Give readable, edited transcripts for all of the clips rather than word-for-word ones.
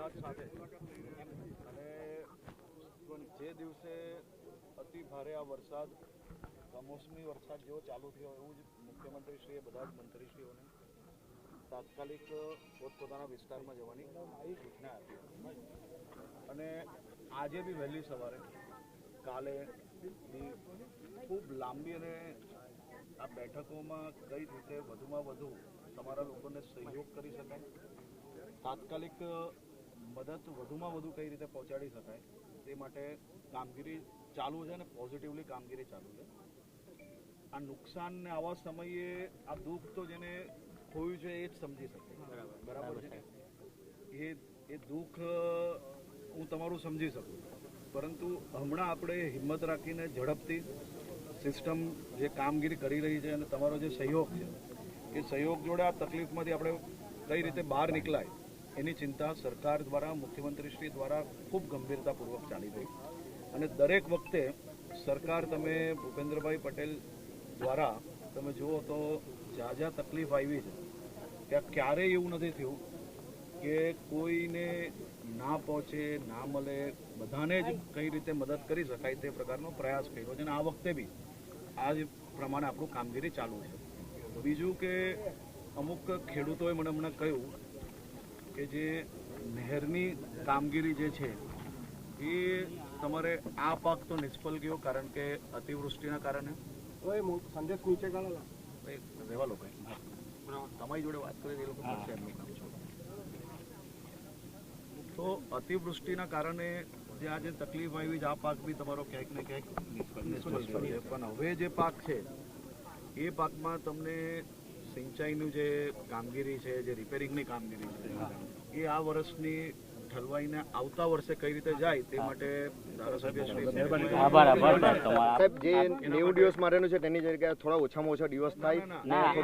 વિશ્વાસ સાથે અને જે દિવસે અતિ ભારે આ વરસાદ કમોસમી વરસાદ જેવો ચાલુ થયો એવું જ મુખ્યમંત્રીશ્રીએ બધા જ મંત્રીશ્રીઓને તાત્કાલિક પોતપોતાના વિસ્તારમાં જવાની સૂચના આપી અને આજે બી વહેલી સવારે કાલે ખૂબ લાંબી અને આ બેઠકોમાં કઈ રીતે વધુમાં વધુ તમારા લોકોને સહયોગ કરી શકાય, તાત્કાલિક મદદ વધુમાં વધુ કઈ રીતે પહોંચાડી શકાય તે માટે કામગીરી ચાલુ છે અને પોઝિટિવલી કામગીરી ચાલુ છે. આ નુકસાનને આવા સમયે આ દુઃખ તો જેને ખોયું છે એ જ સમજી શકે. બરાબર છે. એ દુઃખ હું તમારું સમજી શકું, પરંતુ હમણાં આપણે હિંમત રાખીને ઝડપથી સિસ્ટમ જે કામગીરી કરી રહી છે અને તમારો જે સહયોગ છે એ સહયોગ જોડે આ તકલીફમાંથી આપણે કઈ રીતે બહાર નીકળાય એની ચિંતા સરકાર દ્વારા, મુખ્યમંત્રીશ્રી દ્વારા ખૂબ ગંભીરતાપૂર્વક ચાલી રહી અને દરેક વખતે સરકાર, તમે ભૂપેન્દ્રભાઈ પટેલ દ્વારા તમે જુઓ તો જ્યાં તકલીફ આવી છે ત્યાં ક્યારેય એવું નથી થયું કે કોઈને ના પહોંચે, ના મળે, બધાને જ કઈ રીતે મદદ કરી શકાય તે પ્રકારનો પ્રયાસ કર્યો છે અને આ વખતે બી આ જ પ્રમાણે આપણું કામગીરી ચાલુ છે. બીજું કે અમુક ખેડૂતોએ મને હમણાં કહ્યું કે જે નહેરની કામગીરી જે છે એ તમારે આ પાક તો નિષ્ફળ ગયો કારણ કે અતિવૃષ્ટિના કારણે સંદેશ નીચે રહેવા લોકો તમારી જોડે વાત કરી એ લોકો એમનું કામ છે. તો અતિવૃષ્ટિના કારણે જે આજે તકલીફ આવી છે આ પાક બી તમારો ક્યાંક ને ક્યાંક નિષ્ફળ છે. પણ હવે જે પાક છે એ પાકમાં તમને સિંચાઈનું જે કામગીરી છે, જે રિપેરિંગની કામગીરી છે એ આ વર્ષની ઠલવાઈને આવતા વર્ષે કઈ રીતે જાય તે માટે ધારાસભ્ય શ્રી સાહેબ જે 90 દિવસ માટેનું છે તેની જગ્યાએ થોડા ઓછામાં ઓછા દિવસ થાય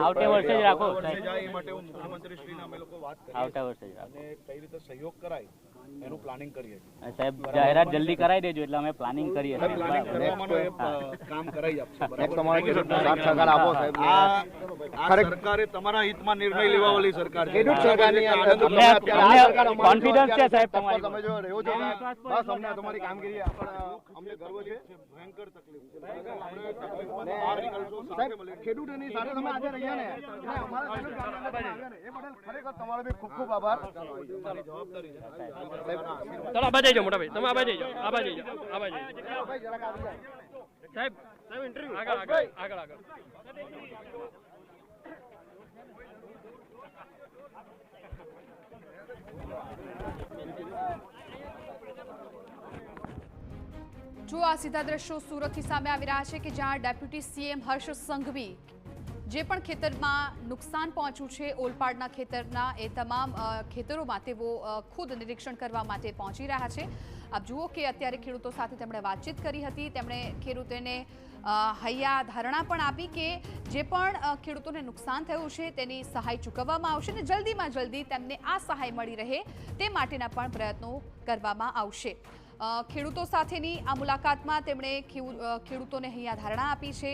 આવતા વર્ષે જ રાખો જાય એ માટે હું મુખ્યમંત્રીશ્રીને અમે લોકો વાત કરીએ આવતા વર્ષે જ અને કઈ રીતે સહયોગ કરાય એનું પ્લાનિંગ કરીએ. સાહેબ જાહેરાત જલ્દી કરાવી દેજો એટલે અમે પ્લાનિંગ કરીએ. કામ કરાવી આપશે. સરકારે તમારા હિતમાં નિર્ણય લેવાવાળી સરકાર છે. કોન્ફિડન્સ છે સાહેબ તમારી. તમે જો રહ્યો છો બસ અમને તમારી કામગીરી અમને ગર્વ છે. ભયંકર તકલીફ છે સાહેબ. ખેડૂતોની સાથે તમે આજે રહ્યા ને અમારા એ બદલ ખરેખર તમારો બી ખૂબ ખૂબ આભાર. જવાબદારી છે. ચલો આબા જઈ જાઓ મોટા ભાઈ, તમે આબા જઈ જાઓ, આબા જઈ જાઓ, આબા જઈ જાઓ. સાહેબ ઇન્ટરવ્યુ આગળ આગળ આગળ આગળ. જો આ સીધા દ્રશ્યો સુરતથી સામે આવી રહ્યા છે કે જ્યાં ડેપ્યુટી સીએમ હર્ષ સંઘવી જે પણ ખેતરમાં નુકસાન પહોંચ્યું છે ઓલપાડના ખેતરના એ તમામ ખેતરોમાં તેઓ ખુદ નિરીક્ષણ કરવા માટે પહોંચી રહ્યા છે. આપ જુઓ કે અત્યારે ખેડૂતો સાથે તેમણે વાતચીત કરી હતી. તેમણે ખેડૂતોને હૈયા ધારણા પણ આપી કે જે પણ ખેડૂતોને નુકસાન થયું છે તેની સહાય ચૂકવવામાં આવશે અને જલ્દીમાં જલ્દી તેમને આ સહાય મળી રહે તે માટેના પણ પ્રયત્નો કરવામાં આવશે. ખેડૂતો સાથેની આ મુલાકાતમાં તેમણે ખેડૂતોને અહીંયા ધારણા આપી છે,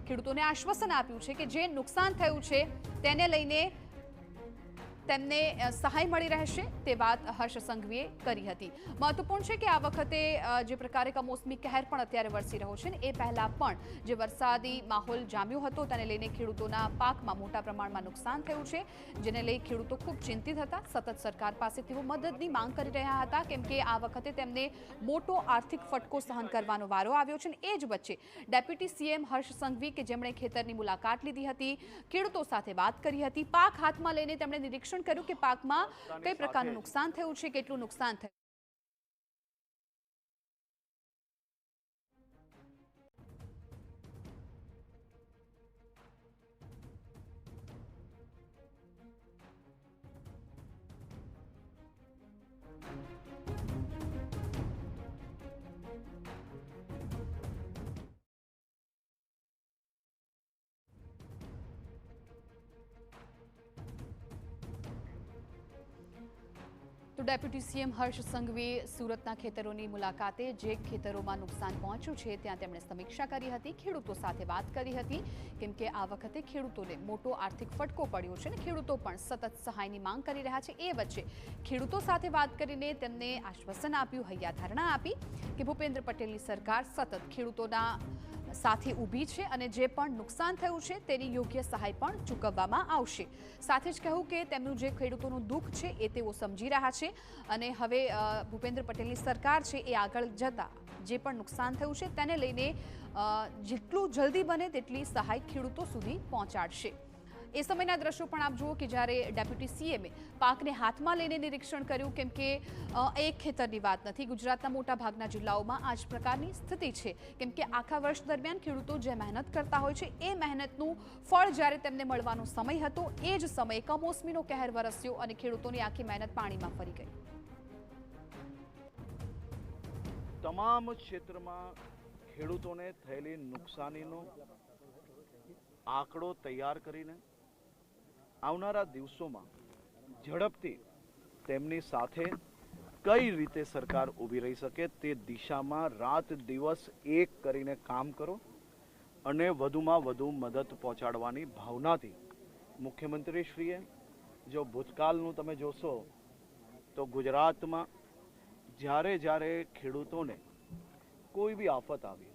ખેડૂતોને આશ્વાસન આપ્યું છે કે જે નુકસાન થયું છે તેને લઈને તેમને સહાય મળી રહેશે તે વાત હર્ષ સંઘવીએ કરી હતી. મહત્વપૂર્ણ છે કે આ વખતે જે પ્રકારે કમોસમી કહેર પણ અત્યારે વરસી રહ્યો છે ને એ પહેલા પણ જે વરસાદી માહોલ જામ્યો હતો તેને લઈને ખેડૂતોના પાકમાં મોટા પ્રમાણમાં નુકસાન થયું છે, જેને લઈ ખેડૂતો ખૂબ ચિંતિત હતા. સતત સરકાર પાસે તેઓ મદદની માંગ કરી રહ્યા હતા કેમ કે આ વખતે તેમને મોટો આર્થિક ફટકો સહન કરવાનો વારો આવ્યો છે. એ જ વચ્ચે ડેપ્યુટી સીએમ હર્ષ સંઘવી કે જેમણે ખેતરની મુલાકાત લીધી હતી, ખેડૂતો સાથે વાત કરી હતી, પાક હાથમાં લઈને તેમણે નિરીક્ષણ કર્યું કે પાકમાં કઈ પ્રકારનું નુકસાન થયું છે, કેટલું નુકસાન થયું. તો ડેપ્યુટી સીએમ હર્ષ સંઘવીએ સુરતના ખેતરોની મુલાકાતે જે ખેતરોમાં નુકસાન પહોંચ્યું છે ત્યાં તેમણે સમીક્ષા કરી હતી, ખેડૂતો સાથે વાત કરી હતી, કેમ કે આ વખતે ખેડૂતોને મોટો આર્થિક ફટકો પડ્યો છે અને ખેડૂતો પણ સતત સહાયની માંગ કરી રહ્યા છે। એ વચ્ચે ખેડૂતો સાથે વાત કરીને તેમને આશ્વાસન આપ્યું, હૈયાધારણા આપી કે ભૂપેન્દ્ર પટેલની સરકાર સતત ખેડૂતોના સાથે ઊભી છે અને જે પણ નુકસાન થયું છે તેની યોગ્ય સહાય પણ ચૂકવવામાં આવશે। સાથે જ કહ્યું કે તેમનું જે ખેડૂતોનું દુઃખ છે એ તેઓ સમજી રહ્યા છે અને હવે ભૂપેન્દ્ર પટેલની સરકાર છે એ આગળ જતા જે પણ નુકસાન થયું છે તેને લઈને જેટલું જલ્દી બને તેટલી સહાય ખેડૂતો સુધી પહોંચાડશે। એ સમયના દ્રશ્યો પણ આપ જુઓ કે જ્યારે ડેપ્યુટી સીએમએ પાકને હાથમાં લઈને નિરીક્ષણ કર્યું, કેમ કે એક ખેતરની વાત નથી, ગુજરાતના મોટાભાગના જિલ્લાઓમાં આ જ પ્રકારની સ્થિતિ છે, કેમ કે આખા વર્ષ દરમિયાન ખેડૂતો જે મહેનત કરતા હોય છે એ મહેનતનું ફળ જ્યારે તેમને મળવાનો સમય હતો એ જ સમયે કમોસમીનો કહેર વરસ્યો અને ખેડૂતોની આખી મહેનત પાણીમાં ફરી ગઈ। તમામ ક્ષેત્રમાં ખેડૂતોને થયેલી નુકસાનીનો આંકડો તૈયાર કરીને આવનારા દિવસોમાં ઝડપથી તેમની સાથે કઈ રીતે સરકાર ઊભી રહી શકે તે દિશામાં રાત દિવસ એક કરીને કામ કરો અને વધુમાં વધુ મદદ પહોંચાડવાની ભાવનાથી મુખ્યમંત્રીશ્રીએ જો ભૂતકાળનું તમે જોશો તો ગુજરાતમાં જ્યારે ખેડૂતોને કોઈ બી આફત આવી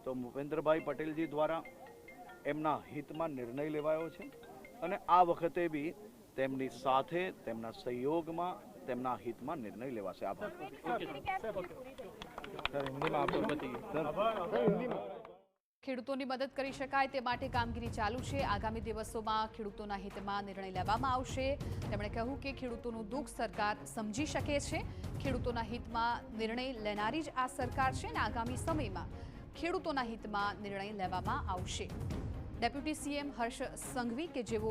તો ભૂપેન્દ્રભાઈ પટેલજી દ્વારા એમના હિતમાં નિર્ણય લેવાયો છે અને આ વખતે બી તેમની સાથે તેમના સહયોગમાં તેમના હિતમાં નિર્ણય લેવાશે। આભાર। ખેડૂતોની મદદ કરી શકાય તે માટે કામગીરી ચાલુ છે। આગામી દિવસોમાં ખેડૂતોના હિતમાં નિર્ણય લેવામાં આવશે। તેમણે કહ્યું કે ખેડૂતોનું દુઃખ સરકાર સમજી શકે છે, ખેડૂતોના હિતમાં નિર્ણય લેનારી જ આ સરકાર છે અને આગામી સમયમાં ખેડૂતોના હિતમાં નિર્ણય લેવામાં આવશે। ડેપ્યુટી સીએમ હર્ષ સંઘવી કે જેઓ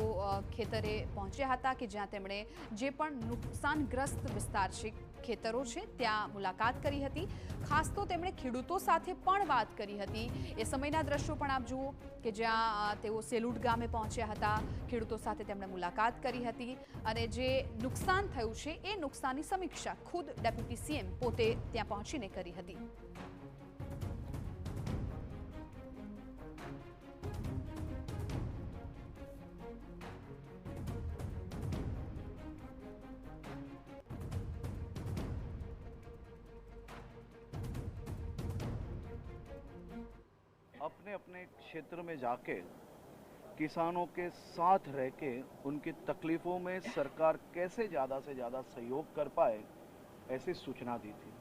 ખેતરે પહોંચ્યા હતા કે જ્યાં તેમણે જે પણ નુકસાનગ્રસ્ત વિસ્તાર છે, ખેતરો છે, ત્યાં મુલાકાત કરી હતી, ખાસ તો તેમણે ખેડૂતો સાથે પણ વાત કરી હતી। એ સમયના દ્રશ્યો પણ આપ જુઓ કે જ્યાં તેઓ સેલુડ ગામે પહોંચ્યા હતા, ખેડૂતો સાથે તેમણે મુલાકાત કરી હતી અને જે નુકસાન થયું છે એ નુકસાનની સમીક્ષા ખુદ ડેપ્યુટી સીએમ પોતે ત્યાં પહોંચીને કરી હતી। अपने अपने क्षेत्र में जाके किसानों के साथ रह के उनकी तकलीफों में सरकार कैसे ज़्यादा से ज़्यादा सहयोग कर पाए ऐसी सूचना दी थी।